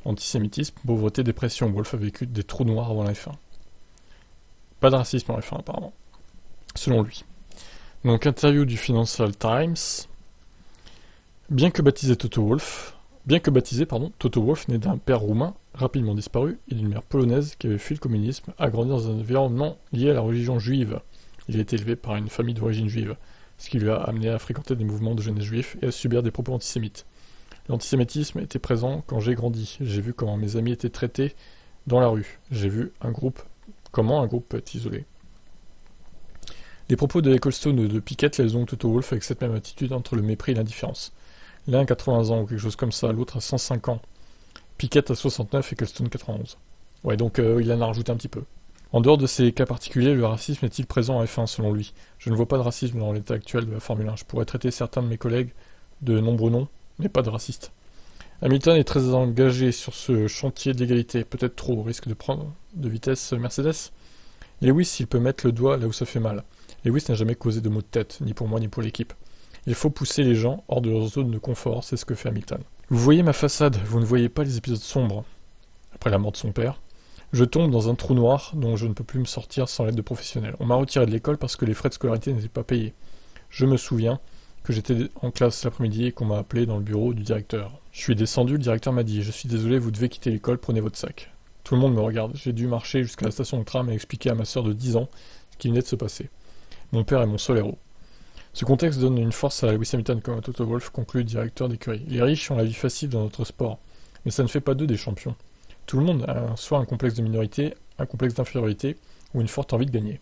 Antisémitisme, pauvreté, dépression. Wolf a vécu des trous noirs avant la F1. Pas de racisme en F1 apparemment, selon lui. Donc interview du Financial Times. Bien que baptisé, Toto Wolff, né d'un père roumain rapidement disparu et d'une mère polonaise qui avait fui le communisme, a grandi dans un environnement lié à la religion juive. Il a été élevé par une famille d'origine juive, ce qui lui a amené à fréquenter des mouvements de jeunesse juifs et à subir des propos antisémites. L'antisémitisme était présent quand j'ai grandi. J'ai vu comment mes amis étaient traités dans la rue. J'ai vu comment un groupe peut être isolé. Les propos de Ecclestone et de Pickett les ont Toto Wolff avec cette même attitude entre le mépris et l'indifférence. L'un a 80 ans ou quelque chose comme ça, l'autre a 105 ans. Pickett a 69 et Ecclestone 91. Ouais, donc il en a rajouté un petit peu. En dehors de ces cas particuliers, le racisme est-il présent en F1 selon lui? Je ne vois pas de racisme dans l'état actuel de la Formule 1. Je pourrais traiter certains de mes collègues de nombreux noms, mais pas de racistes. Hamilton est très engagé sur ce chantier d'égalité, peut-être trop, au risque de prendre de vitesse Mercedes. Lewis, il peut mettre le doigt là où ça fait mal. Lewis n'a jamais causé de maux de tête, ni pour moi ni pour l'équipe. Il faut pousser les gens hors de leur zone de confort, c'est ce que fait Hamilton. Vous voyez ma façade, vous ne voyez pas les épisodes sombres. Après la mort de son père, je tombe dans un trou noir dont je ne peux plus me sortir sans l'aide de professionnels. On m'a retiré de l'école parce que les frais de scolarité n'étaient pas payés. Je me souviens que j'étais en classe l'après-midi et qu'on m'a appelé dans le bureau du directeur. Je suis descendu, le directeur m'a dit « Je suis désolé, vous devez quitter l'école, prenez votre sac ». Tout le monde me regarde. J'ai dû marcher jusqu'à la station de tram et expliquer à ma sœur de 10 ans ce qui venait de se passer. Mon père est mon seul héros. Ce contexte donne une force à Lewis Hamilton comme à Toto Wolff, conclut le directeur d'écurie. Les riches ont la vie facile dans notre sport, mais ça ne fait pas d'eux des champions. Tout le monde a soit un complexe de minorité, un complexe d'infériorité, ou une forte envie de gagner.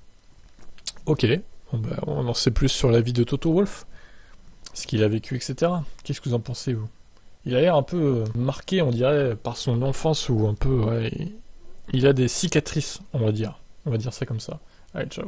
Ok, on en sait plus sur la vie de Toto Wolff, ce qu'il a vécu, etc. Qu'est-ce que vous en pensez, vous? Il a l'air un peu marqué, on dirait, par son enfance, ou un peu, ouais, il a des cicatrices, on va dire ça comme ça. Allez, ciao.